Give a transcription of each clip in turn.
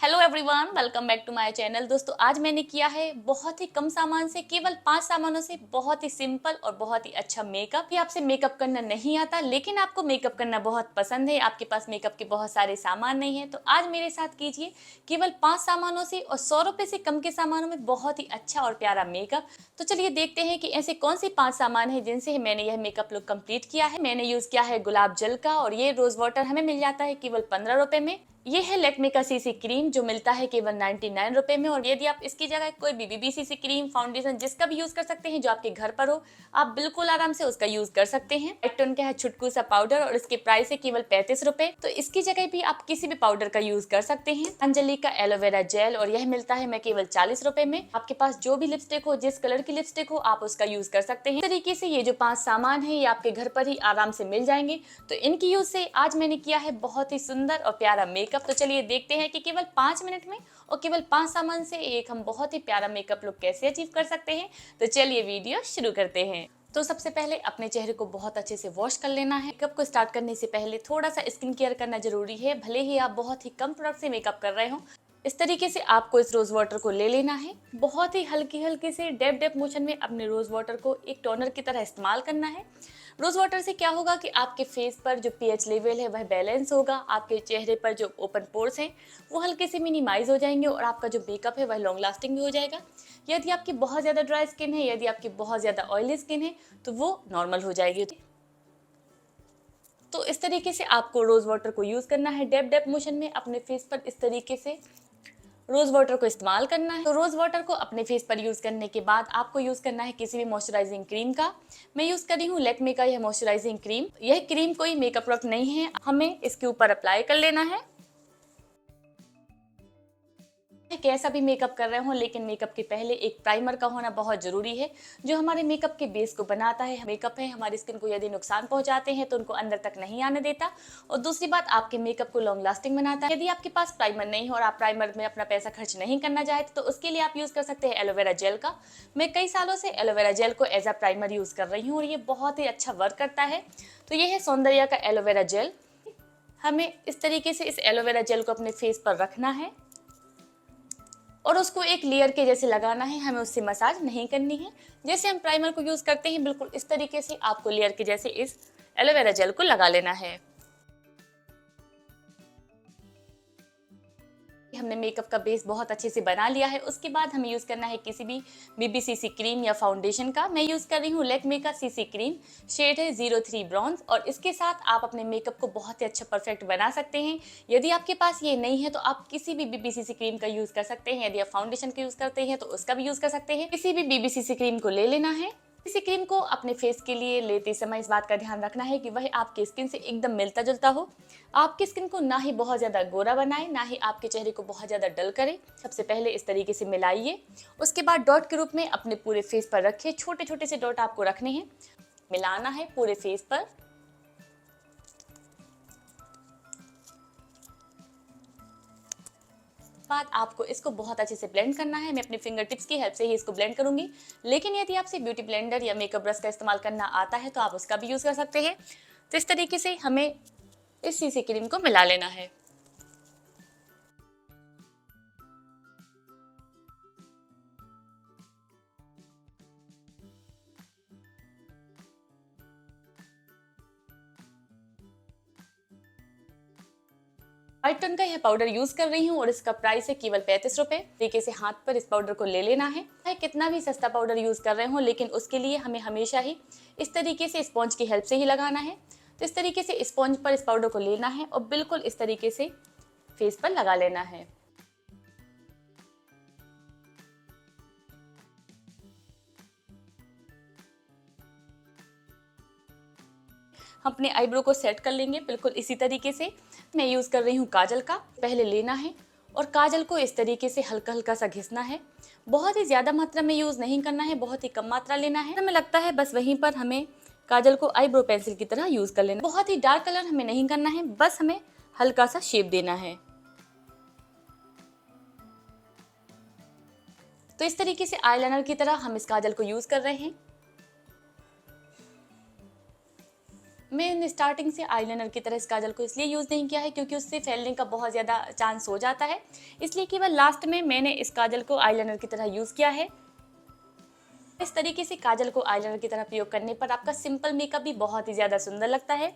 Hello everyone, welcome back to my channel. दोस्तों, आज मैंने किया है बहुत ही कम सामान से, केवल 5 सामानों से बहुत ही सिंपल और बहुत ही अच्छा मेकअप। ये आपसे मेकअप करना नहीं आता लेकिन आपको मेकअप करना बहुत पसंद है, आपके पास मेकअप के बहुत सारे सामान नहीं है, तो आज मेरे साथ कीजिए केवल 5 सामानों से और 100 रुपए से कम के सामानों में बहुत ही अच्छा और प्यारा मेकअप। तो चलिए देखते हैं कि ऐसे कौन से 5 सामान है जिनसे मैंने यह मेकअप लुक कंप्लीट किया है। मैंने यूज किया है गुलाब जल का और ये रोज वाटर हमें मिल जाता है केवल 15 रुपए में। ये है लैक्मे का सीसी क्रीम जो मिलता है केवल 99 रुपए में। और यदि आप इसकी जगह कोई भी बीबी सीसी क्रीम, फाउंडेशन जिसका भी यूज कर सकते हैं जो आपके घर पर हो, आप बिल्कुल आराम से उसका यूज कर सकते हैं। एक टन का है छुटकू सा पाउडर और इसके प्राइस है केवल 35 रुपए, तो इसकी जगह भी आप किसी भी पाउडर का यूज कर सकते हैं। अंजलि का एलोवेरा जेल और यह मिलता है मैं केवल 40 रुपए में। आपके पास जो भी लिपस्टिक हो, जिस कलर की लिपस्टिक हो, आप उसका यूज कर सकते हैं। इस तरीके से ये जो 5 सामान है ये आपके घर पर ही आराम से मिल जाएंगे। तो इनकी यूज से आज मैंने किया है बहुत ही सुंदर और प्यारा मेकअप। तो चलिए देखते हैं कि केवल 5 मिनट में और केवल 5 सामान से एक हम बहुत ही प्यारा मेकअप लुक कैसे अचीव कर सकते हैं। तो चलिए वीडियो शुरू करते हैं। तो सबसे पहले अपने चेहरे को बहुत अच्छे से वॉश कर लेना है। मेकअप को स्टार्ट करने से पहले थोड़ा सा स्किन केयर करना जरूरी है, भले ही आप बहुत ही कम प्रोडक्ट से मेकअप कर रहे हो। इस तरीके से आपको इस रोज वाटर को ले लेना है, बहुत ही हल्की हल्की से डैप डैप मोशन में अपने रोज वाटर को एक टोनर की तरह इस्तेमाल करना है। रोज वाटर से क्या होगा कि आपके फेस पर जो पीएच लेवल है वह बैलेंस होगा, आपके चेहरे पर जो ओपन पोर्स हैं वो हल्के से मिनिमाइज हो जाएंगे और आपका जो मेकअप है वह लॉन्ग लास्टिंग भी हो जाएगा। यदि आपकी बहुत ज़्यादा ड्राई स्किन है, यदि आपकी बहुत ज़्यादा ऑयली स्किन है तो वो नॉर्मल हो जाएगी। तो इस तरीके से आपको रोज वाटर को यूज़ करना है, डैप डैप मोशन में अपने फेस पर इस तरीके से रोज वाटर को इस्तेमाल करना है। तो रोज वाटर को अपने फेस पर यूज करने के बाद आपको यूज करना है किसी भी मॉइस्चराइजिंग क्रीम का। मैं यूज कर रही हूँ लैक्मे का यह मॉइस्चराइजिंग क्रीम। यह क्रीम कोई मेकअप प्रोडक्ट नहीं है, हमें इसके ऊपर अप्लाई कर लेना है। कैसा भी मेकअप कर रहे हो लेकिन मेकअप के पहले एक प्राइमर का होना बहुत जरूरी है, जो हमारे मेकअप के बेस को बनाता है। मेकअप है हमारी स्किन को यदि नुकसान पहुंचाते हैं तो उनको अंदर तक नहीं आने देता, और दूसरी बात आपके मेकअप को लॉन्ग लास्टिंग बनाता है। यदि आपके पास प्राइमर नहीं हो और आप प्राइमर में अपना पैसा खर्च नहीं करना चाहते तो उसके लिए आप यूज कर सकते हैं एलोवेरा जेल का। मैं कई सालों से एलोवेरा जेल को एज अ प्राइमर यूज कर रही हूँ और ये बहुत ही अच्छा वर्क करता है। तो ये है सौंदर्य का एलोवेरा जेल। हमें इस तरीके से इस एलोवेरा जेल को अपने फेस पर रखना है और उसको एक लेयर के जैसे लगाना है, हमें उससे मसाज नहीं करनी है। जैसे हम प्राइमर को यूज करते हैं बिल्कुल इस तरीके से आपको लेयर के जैसे इस एलोवेरा जेल को लगा लेना है। हमने मेकअप का बेस बहुत अच्छे से बना लिया है। उसके बाद हमें यूज करना है किसी भी बीबी सीसी क्रीम या फाउंडेशन का। मैं यूज कर रही हूँ लैक्मे का सीसी क्रीम, शेड है 03 ब्रॉन्ज, और इसके साथ आप अपने मेकअप को बहुत ही अच्छा परफेक्ट बना सकते हैं। यदि आपके पास ये नहीं है तो आप किसी भी बीबी सीसी क्रीम का यूज कर सकते हैं। यदि आप फाउंडेशन का यूज करते हैं तो उसका भी यूज कर सकते हैं। किसी भी बीबी सीसी क्रीम को ले लेना है। इसी क्रीम को अपने फेस के लिए लेते समय इस बात का ध्यान रखना है कि वह आपकी स्किन से एकदम मिलता जुलता हो। आपकी स्किन को ना ही बहुत ज़्यादा गोरा बनाए, ना ही आपके चेहरे को बहुत ज़्यादा डल करे। सबसे पहले इस तरीके से मिलाइए, उसके बाद डॉट के रूप में अपने पूरे फेस पर रखिए। छोटे छोटे से डॉट आपको रखने हैं, मिलाना है पूरे फेस पर। बाद आपको इसको बहुत अच्छे से ब्लेंड करना है। मैं अपनी फिंगर टिप्स की हेल्प से ही इसको ब्लेंड करूंगी, लेकिन यदि आपसे ब्यूटी ब्लेंडर या मेकअप ब्रश का इस्तेमाल करना आता है तो आप उसका भी यूज कर सकते हैं। तो इस तरीके से हमें इस सीसी क्रीम को मिला लेना है। व्हाइट टोन का यह पाउडर यूज कर रही हूँ और इसका प्राइस है केवल 35 रुपए। तरीके से हाथ पर इस पाउडर को ले लेना है। चाहे कितना भी सस्ता पाउडर यूज कर रहे हो लेकिन उसके लिए हमें हमेशा ही इस तरीके से स्पॉन्ज की हेल्प से ही लगाना है। तो इस तरीके से स्पॉन्ज पर इस पाउडर को लेना है और बिल्कुल इस तरीके से फेस पर लगा लेना है। हम अपने आईब्रो को सेट कर लेंगे बिल्कुल इसी तरीके से। मैं यूज कर रही हूँ काजल का। पहले लेना है और काजल को इस तरीके से हल्का हल्का सा घिसना है। बहुत ही ज्यादा मात्रा में यूज नहीं करना है, बहुत ही कम मात्रा लेना है। हमें लगता है बस वहीं पर हमें काजल को आईब्रो पेंसिल की तरह यूज कर लेना। बहुत ही डार्क कलर हमें नहीं करना है, बस हमें हल्का सा शेप देना है। तो इस तरीके से आईलाइनर की तरह हम इस काजल को यूज कर रहे हैं। मैंने स्टार्टिंग से आईलाइनर की तरह इस काजल को इसलिए यूज़ नहीं किया है क्योंकि उससे फैलने का बहुत ज़्यादा चांस हो जाता है, इसलिए केवल लास्ट में मैंने इस काजल को आईलाइनर की तरह यूज़ किया है। इस तरीके से काजल को आईलाइनर की तरह प्रयोग करने पर आपका सिंपल मेकअप भी बहुत ही ज़्यादा सुंदर लगता है।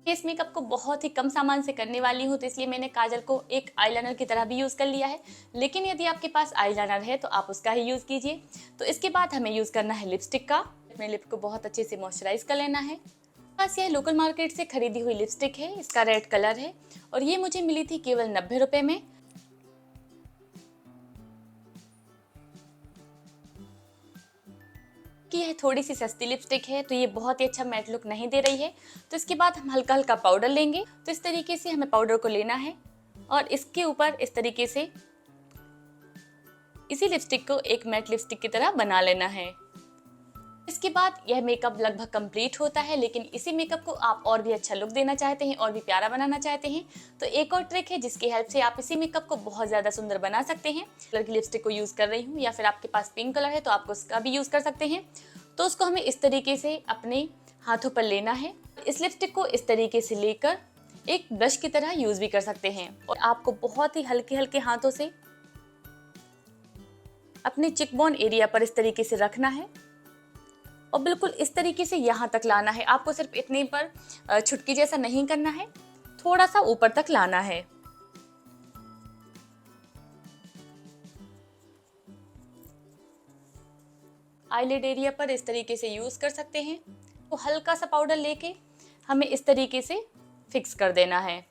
इस मेकअप को बहुत ही कम सामान से करने वाली हूँ, तो इसलिए मैंने काजल को एक आईलाइनर की तरह भी यूज़ कर लिया है। लेकिन यदि आपके पास आईलाइनर है तो आप उसका ही यूज़ कीजिए। तो इसके बाद हमें यूज़ करना है लिपस्टिक का। अपने लिप को बहुत अच्छे से मॉइस्चराइज कर लेना है। बस यह लोकल मार्केट से खरीदी हुई लिपस्टिक है, इसका रेड कलर है और ये मुझे मिली थी केवल 90 रुपये में। कि यह थोड़ी सी सस्ती लिपस्टिक है तो ये बहुत ही अच्छा मैट लुक नहीं दे रही है। तो इसके बाद हम हल्का हल्का पाउडर लेंगे। तो इस तरीके से हमें पाउडर को लेना है और इसके ऊपर इस तरीके से इसी लिपस्टिक को एक मैट लिपस्टिक की तरह बना लेना है। इसके बाद यह मेकअप लगभग कंप्लीट होता है, लेकिन इसी मेकअप को आप और भी अच्छा लुक देना चाहते हैं और भी प्यारा बनाना चाहते हैं तो एक और ट्रिक है जिसकी हेल्प से आप इसी मेकअप को बहुत ज़्यादा सुंदर बना सकते हैं। कलर की लिपस्टिक को यूज़ कर रही हूँ या फिर आपके पास पिंक कलर है तो आप उसका भी यूज़ कर सकते हैं। तो उसको हमें इस तरीके से अपने हाथों पर लेना है। इस लिपस्टिक को इस तरीके से लेकर एक ब्रश की तरह यूज़ भी कर सकते हैं और आपको बहुत ही हल्के हल्के हाथों से अपने चिकबोन एरिया पर इस तरीके से रखना है और बिल्कुल इस तरीके से यहाँ तक लाना है। आपको सिर्फ इतने पर छुटकी जैसा नहीं करना है, थोड़ा सा ऊपर तक लाना है। आईलिड एरिया पर इस तरीके से यूज कर सकते हैं। तो हल्का सा पाउडर लेके हमें इस तरीके से फिक्स कर देना है।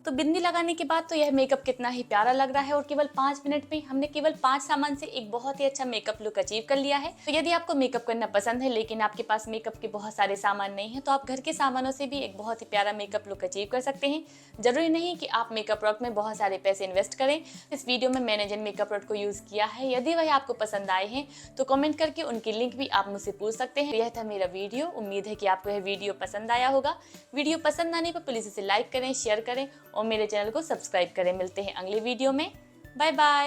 तो बिंदी लगाने के बाद तो यह मेकअप कितना ही प्यारा लग रहा है और केवल 5 मिनट में हमने केवल 5 सामान से एक बहुत ही अच्छा मेकअप लुक अचीव कर लिया है। तो यदि आपको मेकअप करना पसंद है लेकिन आपके पास मेकअप के बहुत सारे सामान नहीं है तो आप घर के सामानों से भी एक बहुत ही प्यारा मेकअप लुक अचीव कर सकते हैं। जरूरी नहीं कि आप मेकअप प्रोडक्ट में बहुत सारे पैसे इन्वेस्ट करें। इस वीडियो में मैंने जिन मेकअप प्रोडक्ट को यूज किया है यदि वह आपको पसंद आए हैं तो कमेंट करके उनकी लिंक भी आप मुझसे पूछ सकते हैं। यह था मेरा वीडियो, उम्मीद है कि आपको यह वीडियो पसंद आया होगा। वीडियो पसंद आने पर प्लीज इसे लाइक करें, शेयर करें और मेरे चैनल को सब्सक्राइब करें। मिलते हैं अगले वीडियो में। Bye bye.